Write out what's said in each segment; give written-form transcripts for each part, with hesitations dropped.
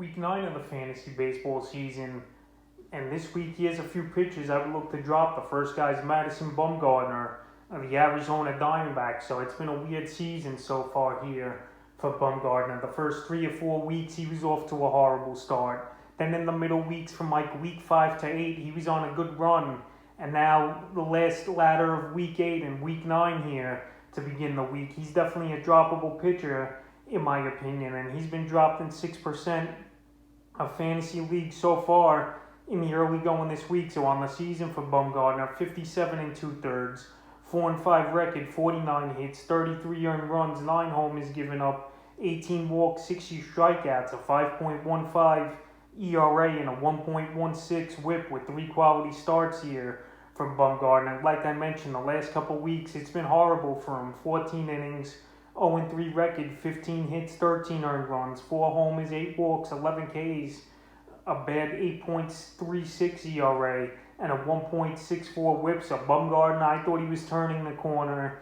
Week 9 of the fantasy baseball season, and this week here's a few pitchers I would look to drop. The first guy's Madison Bumgarner of the Arizona Diamondbacks. So it's been a weird season so far here for Bumgarner. The first 3 or 4 weeks he was off to a horrible start. Then in the middle weeks from like week 5 to 8 he was on a good run. And now the last ladder of week 8 and week 9 here to begin the week. He's definitely a droppable pitcher in my opinion, and he's been dropped in 6% of fantasy leagues so far in the early going this week. So on the season for Bumgarner, 57 and 2/3, 4-5 record, 49 hits, 33 earned runs, 9 homers given up, 18 walks, 60 strikeouts, a 5.15 ERA, and a 1.16 WHIP with 3 quality starts here for Bumgarner. Like I mentioned, the last couple weeks it's been horrible for him. 14 innings, 0-3 record, 15 hits, 13 earned runs, 4 homers, 8 walks, 11 Ks, a bad 8.36 ERA, and a 1.64 WHIP. So Bumgarner, I thought he was turning the corner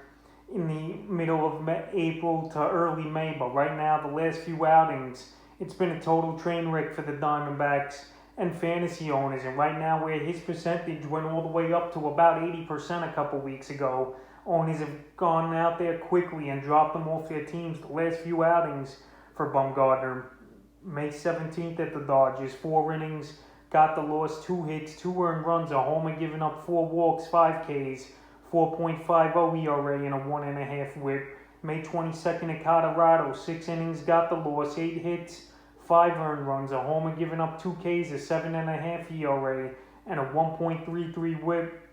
in the middle of April to early May, but right now, the last few outings, it's been a total train wreck for the Diamondbacks and fantasy owners. And right now, where his percentage went all the way up to about 80% a couple weeks ago, owners have gone out there quickly and dropped them off their teams. The last few outings for Bumgarner, May 17th at the Dodgers, 4 innings, got the loss, 2 hits, 2 earned runs, a homer, giving up 4 walks, 5 Ks, 4.50 ERA, and a 1.5 WHIP. May 22nd at Colorado, 6 innings, got the loss, 8 hits, 5 earned runs, a homer, giving up 2 Ks, a 7.5 ERA, and a 1.33 WHIP.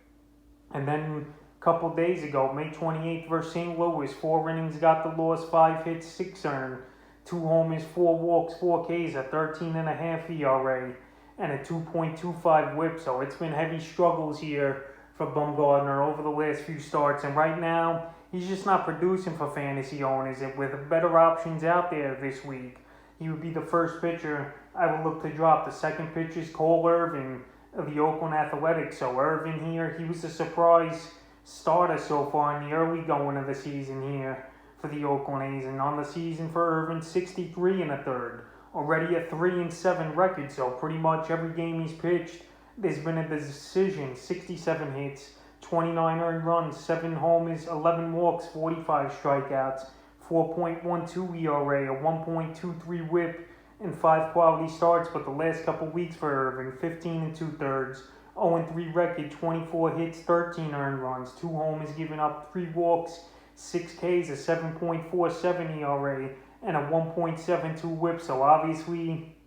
And then couple days ago, May 28th versus St. Louis, 4 innings, got the loss, 5 hits, 6 earned, 2 homers, 4 walks, 4 Ks, a 13.5 ERA, and a 2.25 WHIP. So it's been heavy struggles here for Bumgarner over the last few starts, and right now he's just not producing for fantasy owners. And with better options out there this week, he would be the first pitcher I would look to drop. The second pitcher is Cole Irving of the Oakland Athletics. So Irving here, he was a surprise starter so far in the early going of the season here for the Oakland A's, and on the season for Irving, 63 and a third, already a 3-7 record. So pretty much every game he's pitched, there's been a decision. 67 hits, 29 earned runs, 7 homers, 11 walks, 45 strikeouts, 4.12 ERA, a 1.23 WHIP, and 5 quality starts. But the last couple weeks for Irving, 15 and 2/3, 0-3 record, 24 hits, 13 earned runs, 2 homers given up, 3 walks, 6 Ks, a 7.47 ERA, and a 1.72 WHIP. So obviously,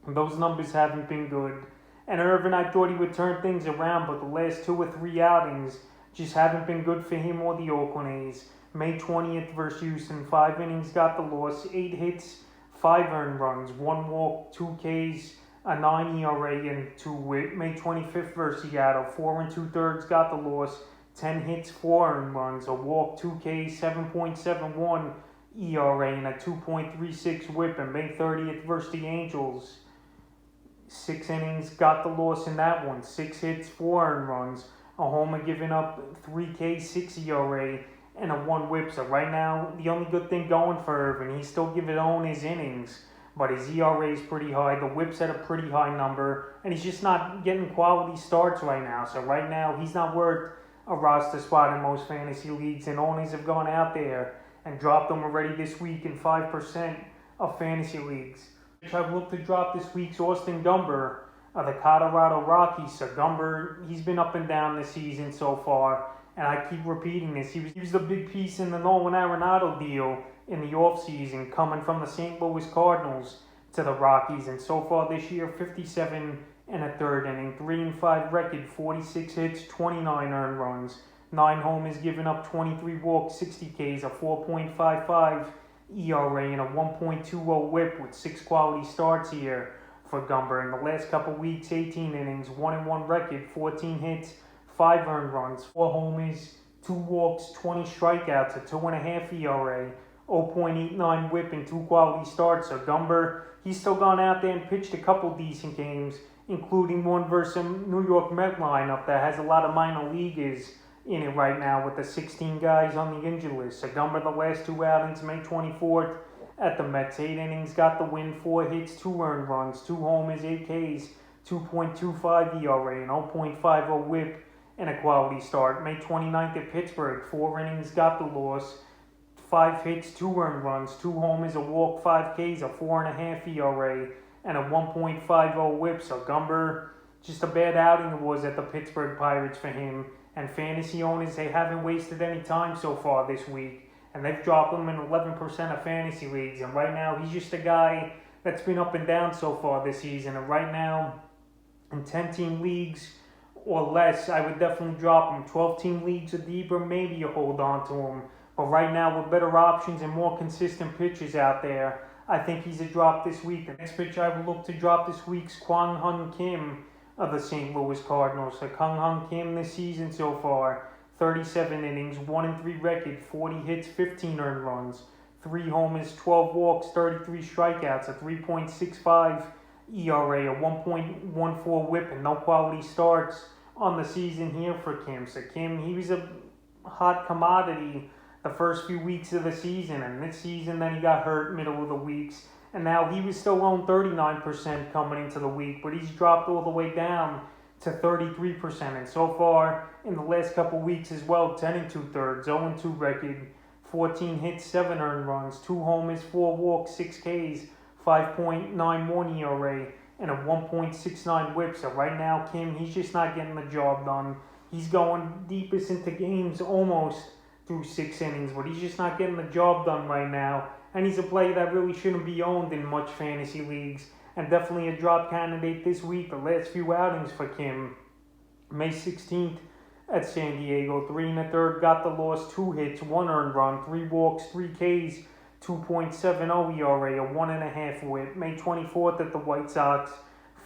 those numbers haven't been good. And Irvin, I thought he would turn things around, but the last 2 or 3 outings just haven't been good for him or the Oakland A's. May 20th versus Houston, 5 innings, got the loss, 8 hits, 5 earned runs, 1 walk, 2 Ks, a 9 ERA, and 2 WHIP. May 25th versus Seattle, 4 2/3, got the loss, 10 hits, 4 earned runs, a walk, 2 Ks, 7.71 ERA, and a 2.36 WHIP. And May 30th versus the Angels, 6 innings, got the loss in that one, 6 hits, 4 earned runs, a homer giving up, 3 Ks, 6 ERA, and a 1 WHIP. So right now, the only good thing going for Irvin, he's still giving on his innings, but his ERA is pretty high, the WHIP's at a pretty high number, and he's just not getting quality starts right now. So right now, he's not worth a roster spot in most fantasy leagues, and owners have gone out there and dropped him already this week in 5% of fantasy leagues. I've looked to drop this week's Austin Gumber of the Colorado Rockies. So Gumber, he's been up and down this season so far, and I keep repeating this. He was the big piece in the Nolan Arenado deal in the offseason, coming from the St. Louis Cardinals to the Rockies. And so far this year, 57 and a third inning, 3-5 record, 46 hits, 29 earned runs, 9 homers given up, 23 walks, 60 Ks, a 4.55 ERA, and a 1.20 WHIP with 6 quality starts here for Gumber. In the last couple weeks, 18 innings, 1-1 record, 14 hits, 5 earned runs, 4 homers, 2 walks, 20 strikeouts, a 2.5 ERA, 0.89 WHIP, and 2 quality starts. So Gumber, he's still gone out there and pitched a couple decent games, including one versus a New York Met lineup that has a lot of minor leaguers in it right now with the 16 guys on the injured list. So Gumber, the last 2 outings, May 24th at the Mets. 8 innings, got the win, 4 hits, 2 earned runs, 2 homers, 8 Ks, 2.25 ERA, and 0.50 whip, and a quality start. May 29th at Pittsburgh, 4 innings, got the loss, 5 hits, 2 earned runs, 2 homers, a walk, 5 Ks, a 4.5 ERA, and a 1.50 whip. So Gumber, just a bad outing it was at the Pittsburgh Pirates for him. And fantasy owners, they haven't wasted any time so far this week. And they've dropped him in 11% of fantasy leagues. And right now, he's just a guy that's been up and down so far this season. And right now, in 10-team leagues or less, I would definitely drop him. 12-team leagues or deeper, maybe you hold on to him. But right now, with better options and more consistent pitchers out there, I think he's a drop this week. The next pitcher I would look to drop this week's Kwang Hyun Kim of the St. Louis Cardinals. So Kwang Hyun Kim this season so far, 37 innings, 1-3 record, 40 hits, 15 earned runs, 3 homers, 12 walks, 33 strikeouts, a 3.65 ERA, a 1.14 whip, and no quality starts on the season here for Kim. So Kim, he was a hot commodity the first few weeks of the season, and this season then he got hurt middle of the weeks, and now he was still on 39% coming into the week, but he's dropped all the way down to 33%, and so far in the last couple weeks as well, 10 2/3, 0-2 record, 14 hits, 7 earned runs, 2 homers, 4 walks, 6 Ks, 5.91 ERA, and a 1.69 whip. So right now, Kim, he's just not getting the job done. He's going deepest into games almost through 6 innings, but he's just not getting the job done right now. And he's a player that really shouldn't be owned in much fantasy leagues, and definitely a drop candidate this week. The last few outings for Kim: May 16th at San Diego, 3 1/3, got the loss, 2 hits, 1 earned run, 3 walks, 3 Ks, 2.70 ERA, a 1.5 whip. May 24th at the White Sox,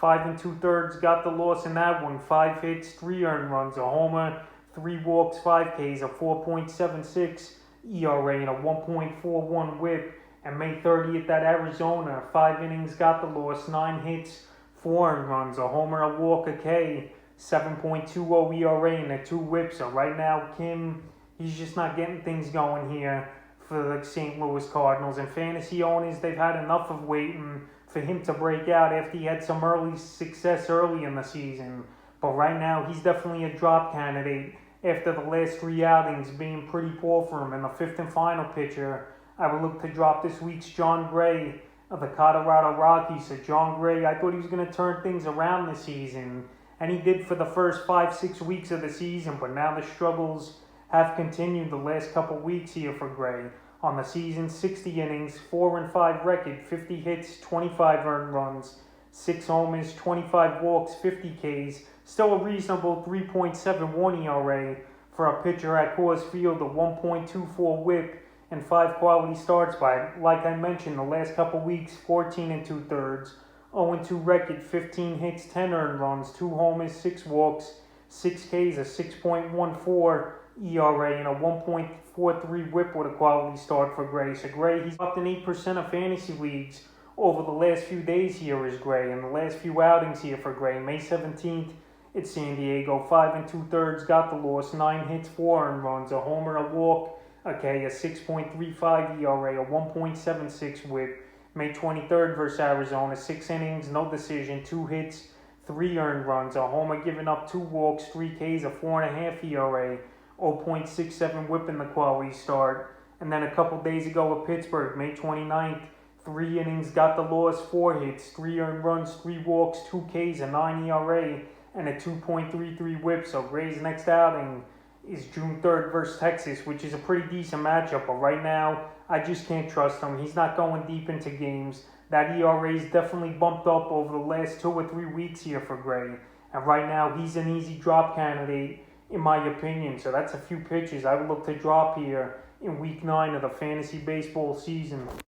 5 2/3, got the loss in that one, 5 hits, 3 earned runs, a homer, 3 walks, 5 Ks, a 4.76 ERA, and a 1.41 whip. And May 30th at Arizona, 5 innings, got the loss, 9 hits, 4 earned runs, a homer, a walk, a K, 7.20 ERA, and a 2 whips. So right now, Kim, he's just not getting things going here for the St. Louis Cardinals. And fantasy owners, they've had enough of waiting for him to break out after he had some early success early in the season. But right now, he's definitely a drop candidate after the last 3 outings being pretty poor for him. And the 5th and final pitcher I would look to drop this week's Jon Gray of the Colorado Rockies. So Jon Gray, I thought he was going to turn things around this season, and he did for the first 5-6 weeks of the season, but now the struggles have continued the last couple weeks here for Gray. On the season, 60 innings, 4-5 record, 50 hits, 25 earned runs, 6 homers, 25 walks, 50 Ks, still a reasonable 3.71 ERA for a pitcher at Coors Field, a 1.24 whip, and 5 quality starts. By, like I mentioned, the last couple weeks, 14 2/3, 0-2 record, 15 hits, 10 earned runs, 2 homers, 6 walks, 6 Ks, a 6.14 ERA, and a 1.43 whip with a quality start for Gray. So Gray, he's up in 8% of fantasy leagues over the last few days here is Gray, and the last few outings here for Gray. May 17th at San Diego, 5 2/3, got the loss, 9 hits, 4 earned runs, a homer, a walk, okay, a 6.35 ERA, a 1.76 whip. May 23rd versus Arizona, 6 innings, no decision, 2 hits, 3 earned runs, a homer, giving up 2 walks, 3 Ks, a 4.5 ERA, 0.67 whip in the quality start. And then a couple days ago at Pittsburgh, May 29th, 3 innings, got the loss, 4 hits, 3 earned runs, 3 walks, 2 Ks, a 9 ERA, and a 2.33 whip. So Gray's next outing is June 3rd versus Texas, which is a pretty decent matchup. But right now, I just can't trust him. He's not going deep into games. That ERA's definitely bumped up over the last 2 or 3 weeks here for Gray. And right now, he's an easy drop candidate, in my opinion. So that's a few pitches I would look to drop here in Week 9 of the fantasy baseball season.